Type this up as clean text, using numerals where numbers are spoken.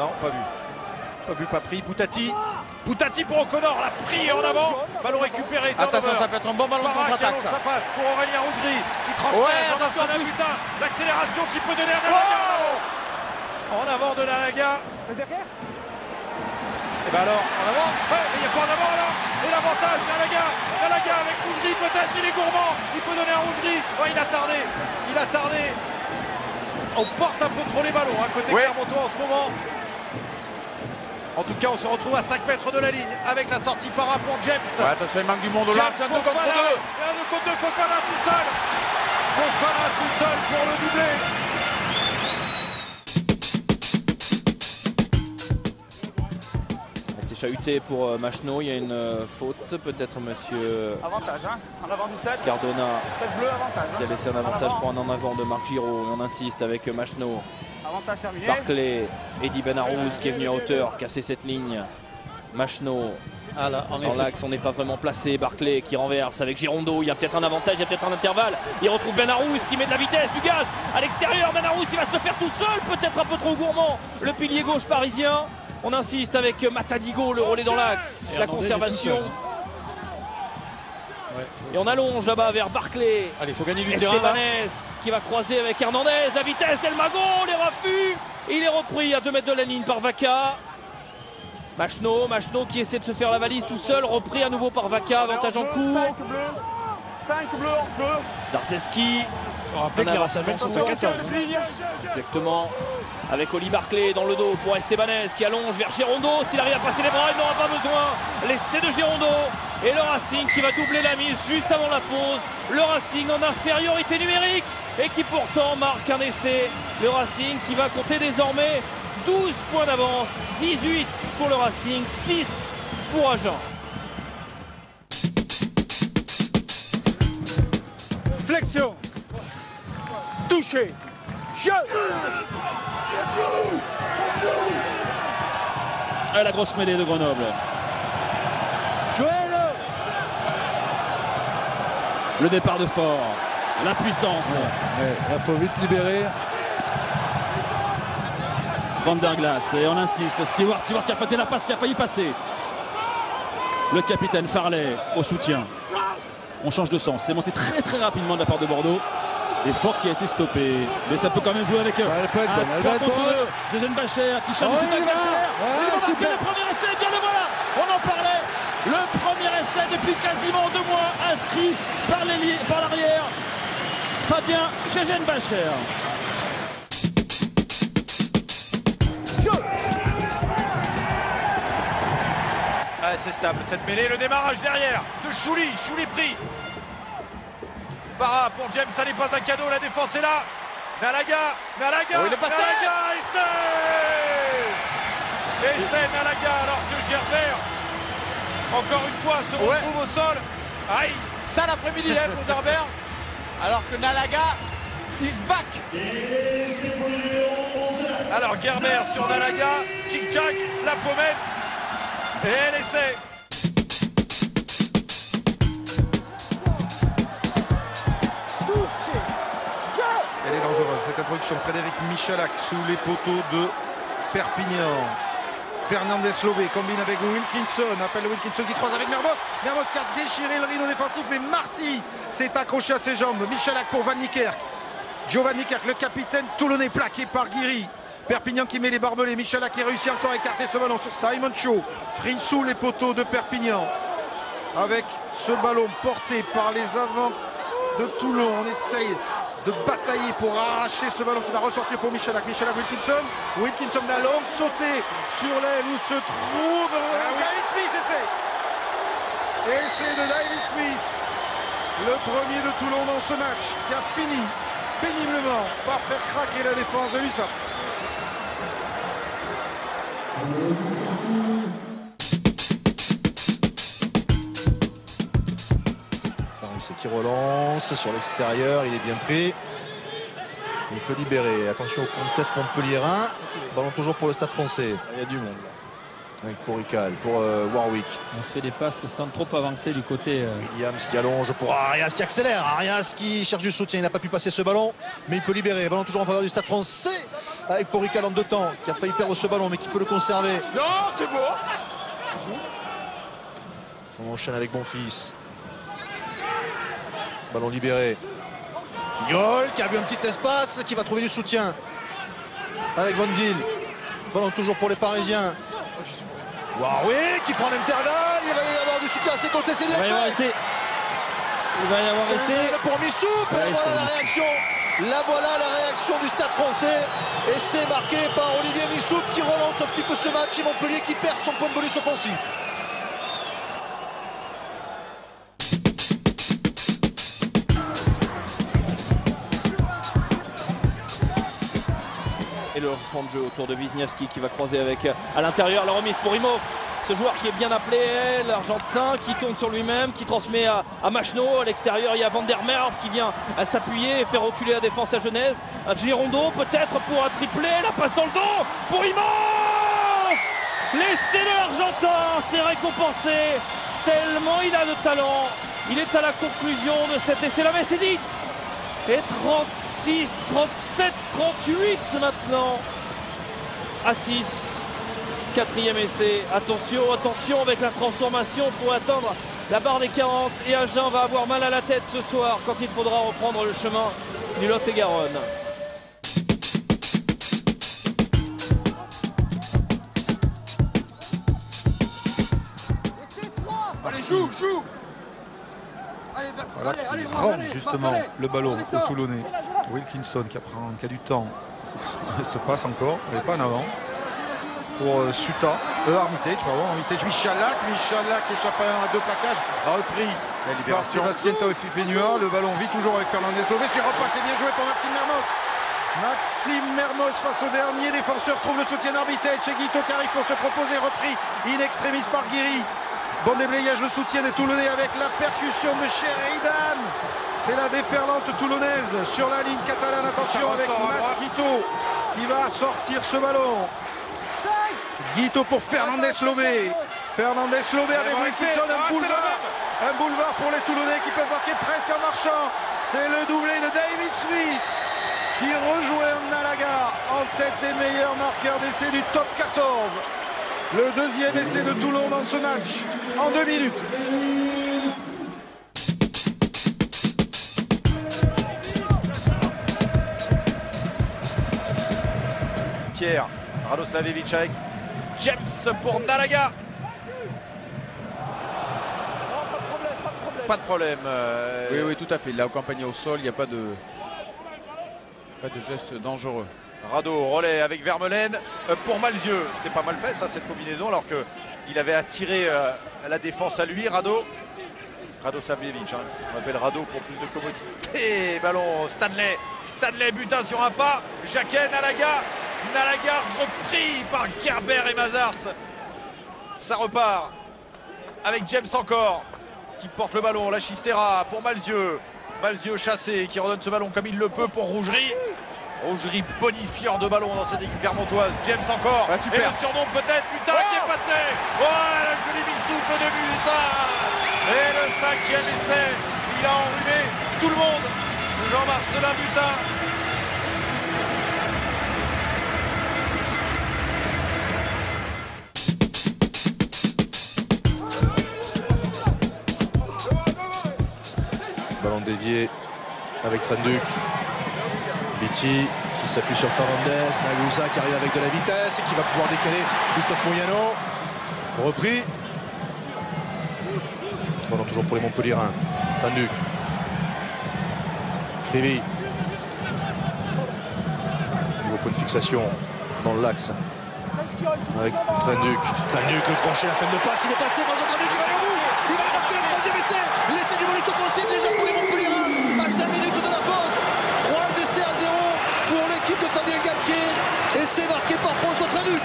Non, pas vu. Pas vu, pas pris. Boutati. Boutati pour O'Connor, la pris en avant. Ballon récupéré. Attention, ça peut être un bon ballon de contre-attaque. Ça passe pour Aurélien Rougerie qui transfère. Ouais, attention, putain. L'accélération qui peut donner à Nalaga. En avant de Nalaga. C'est derrière. Et ben alors, en avant. Ouais, mais il n'y a pas en avant alors. Et l'avantage, Nalaga. Nalaga avec Rougerie peut-être. Il est gourmand. Il peut donner à Rougerie. Oh, il a tardé. Il a tardé. On porte un peu trop les ballons côté Clermontois en ce moment. En tout cas, on se retrouve à 5 mètres de la ligne avec la sortie para pour James. Ouais, attention, il manque du monde là. C'est un 2 contre 2. Et un 2 contre 2, Fofana tout seul. Fofana tout seul pour le doublé. C'est chahuté pour Machno. Il y a une faute, peut-être monsieur Avantage, hein. En avant du 7. Cardona 7 bleu, avantage. qui a laissé un avantage pour un en avant de Marc Giraud. Et on insiste avec Machno. Avantage terminé. Barclay, Eddy Benarrouz qui est venu à hauteur, casser cette ligne. Machno dans l'axe, on n'est pas vraiment placé. Barclay qui renverse avec Girondo. Il y a peut-être un avantage, il y a peut-être un intervalle. Il retrouve Benarrouz qui met de la vitesse, du gaz à l'extérieur. Benarrouz, il va se le faire tout seul, peut-être un peu trop gourmand. Le pilier gauche parisien. On insiste avec Matadigo, le relais dans l'axe. La conservation. Ouais, et on allonge là-bas vers Barclay. Allez, il faut gagner du terrain. Estebanez qui va croiser avec Hernandez. La vitesse d'El Mago, les raffus. Il est repris à 2 mètres de la ligne par Vaca. Machno qui essaie de se faire la valise tout seul. Repris à nouveau par Vaca. Avantage en cours. 5 bleus en jeu. Zarzeski. Il faut rappeler que les rassemblements sont à 14. Exactement. Avec Oli Barclay dans le dos pour Estebanez qui allonge vers Girondo. S'il arrive à passer les bras, il n'aura pas besoin. L'essai de Girondo. Et le Racing qui va doubler la mise juste avant la pause. Le Racing en infériorité numérique et qui pourtant marque un essai. Le Racing qui va compter désormais 12 points d'avance. 18 pour le Racing, 6 pour Agen. Flexion. Touché. Jeu. Et la grosse mêlée de Grenoble. Joël. Le départ de Fort. La puissance. Il faut vite libérer. Van der Glass. Et on insiste. Stewart qui a fait la passe, qui a failli passer. Le capitaine Farley au soutien. On change de sens. C'est monté très très rapidement de la part de Bordeaux. Et Fort qui a été stoppé. Mais ça peut quand même jouer avec eux. Elle peut être bonne. Elle va être bonne. Jeanne Bacher qui cherche il le va. il va marquer le premier essai. Bien le voilà. On en parlait. Le premier essai depuis quasiment 2 mois inscrit par l'arrière. Fabien Jeanne Bacher. Ah, c'est stable cette mêlée. Le démarrage derrière de Chouli. Chouli pris. Para pour James, ça n'est pas un cadeau, la défense est là. Nalaga, Oh, il est passé. Nalaga, essai Nalaga alors que Gerbert, encore une fois, se retrouve au sol. Aïe. Ça l'après-midi pour Gerbert. Alors que Nalaga, is back. Alors Gerbert sur Nalaga, tchic-tchac, la pommette, et l'essai. Elle est dangereuse, cette introduction. Frédéric Michalak sous les poteaux de Perpignan. Fernandez Lobé combine avec Wilkinson. Appelle Wilkinson qui croise avec Mermoz. Mermoz qui a déchiré le rideau défensif, mais Marty s'est accroché à ses jambes. Michalak pour Van Niekerk. Joe Niekerk, le capitaine toulonnais, plaqué par Guiri. Perpignan qui met les barbelés. Michalak qui réussit encore à écarter ce ballon sur Simon Shaw. Pris sous les poteaux de Perpignan. Avec ce ballon porté par les avants de Toulon. On essaye de batailler pour arracher ce ballon qui va ressortir pour Michalak. Michalak, Wilkinson. Wilkinson, la longue sautée sur l'aile où se trouve David Smith. Essai de David Smith. Le premier de Toulon dans ce match qui a fini péniblement par faire craquer la défense de l'USAP. C'est qui relance sur l'extérieur, il est bien pris. Il peut libérer. Attention au contest montpelliérain. Ballon toujours pour le Stade Français. Il y a du monde là. Avec pour Rical, pour Warwick. On se fait des passes sans trop avancer du côté. Williams qui allonge pour Arias qui accélère. Arias qui cherche du soutien. Il n'a pas pu passer ce ballon, mais il peut libérer. Ballon toujours en faveur du Stade Français. avec Porrical en 2 temps, qui a failli perdre ce ballon mais qui peut le conserver. Non, c'est beau. On enchaîne avec Bonfils. Ballon libéré. Fillol qui a vu un petit espace, qui va trouver du soutien avec Van Zyl. Ballon toujours pour les Parisiens. Warwick qui prend l'intervalle, il va y avoir du soutien à ses côtés, c'est bien fait. Il va y avoir essai. C'est pour Missoup, et la voilà la réaction. La voilà la réaction du Stade Français. Et c'est marqué par Olivier Missoup qui relance un petit peu ce match et Montpellier qui perd son point de bonus offensif. Et le lancement de jeu autour de Wisniewski qui va croiser avec à l'intérieur la remise pour Imhoff. Ce joueur qui est bien appelé, l'Argentin, qui tourne sur lui-même, qui transmet à Machno. À l'extérieur, il y a Van der Merwe qui vient à s'appuyer et faire reculer la défense à Genèse. Girondeau peut-être pour un triplé, la passe dans le dos pour Imhoff. L'essai de l'Argentin, c'est récompensé tellement il a de talent. Il est à la conclusion de cet essai, la messe est dite. Et 36, 37, 38 maintenant à 6. 4e essai. Attention, attention avec la transformation pour atteindre la barre des 40. Et Agen va avoir mal à la tête ce soir quand il faudra reprendre le chemin du Lot-et-Garonne. Allez, joue. Voilà qui rend justement le ballon au Toulonnais. Wilkinson qui a du temps. Il reste passe encore, il n'est pas en avant. Pour Suta, Armitage, pardon, Armitage, Michalak échappe à 2 plaquages, a repris par Sébastien Taoufifenua. Le ballon vit toujours avec Fernandez Lové. Sur repasse, c'est bien joué pour Maxime Mermoz. Maxime Mermoz face au dernier défenseur trouve le soutien d'Armitage. C'est Guito qui arrive pour se proposer, repris in extremis par Guiri. Bon déblayage, le soutien des Toulonnais avec la percussion de Sheridan. C'est la déferlante toulonnaise sur la ligne catalane. Attention avec Matt Guito qui va sortir ce ballon. Guito pour Fernandez Lobé. Fernandez Lobé avec Wilkinson, un boulevard pour les Toulonnais qui peuvent marquer presque en marchant. C'est le doublé de David Smith qui rejoint Nalaga en tête des meilleurs marqueurs d'essai du top 14. Le 2e essai de Toulon dans ce match en 2 minutes. Pierre Radoslavevic avec James pour Nalaga. Pas de problème. Oui, tout à fait. Il l'a accompagné au sol, il n'y a pas de geste dangereux. Rado, relais avec Vermeulen pour Malzieu. C'était pas mal fait ça, cette combinaison, alors qu'il avait attiré la défense à lui, Rado. Savljevic, on appelle Rado pour plus de commodité. Ballon, Stanley butin sur un pas. Jacquet, Nalaga repris par Gerber et Mazars. Ça repart avec James encore qui porte le ballon. La Chistera pour Malzieu. Malzieu chassé qui redonne ce ballon comme il le peut pour Rougerie. Rougerie bonifieur de ballon dans cette équipe clermontoise. James encore. Ouais, super. Et le surnom peut-être Butin qui est passé. Oh, la jolie mistoufle de Butin. Et le 5e essai. Il a enrhumé tout le monde. Jean-Marcelin Butin. Ballon dévié avec Trenduc. Biti qui s'appuie sur Fernandez. Nagusa qui arrive avec de la vitesse et qui va pouvoir décaler Bustos Moyano. Repris. Ballon toujours pour les Montpelliérains. Trenduc. Krivi. Nouveau point de fixation dans l'axe. Avec Trenduc. Trenduc, le crochet, la fin de passe. Il est passé dans Trenduc, il va aller au bout. Il va marquer le 3e essai. L'essai du bonus offensif déjà pour les Montpelliérains. À 5 minutes de la pause. 3 essais à 0 pour l'équipe de Fabien Galtier. Et c'est marqué par François Trenduc.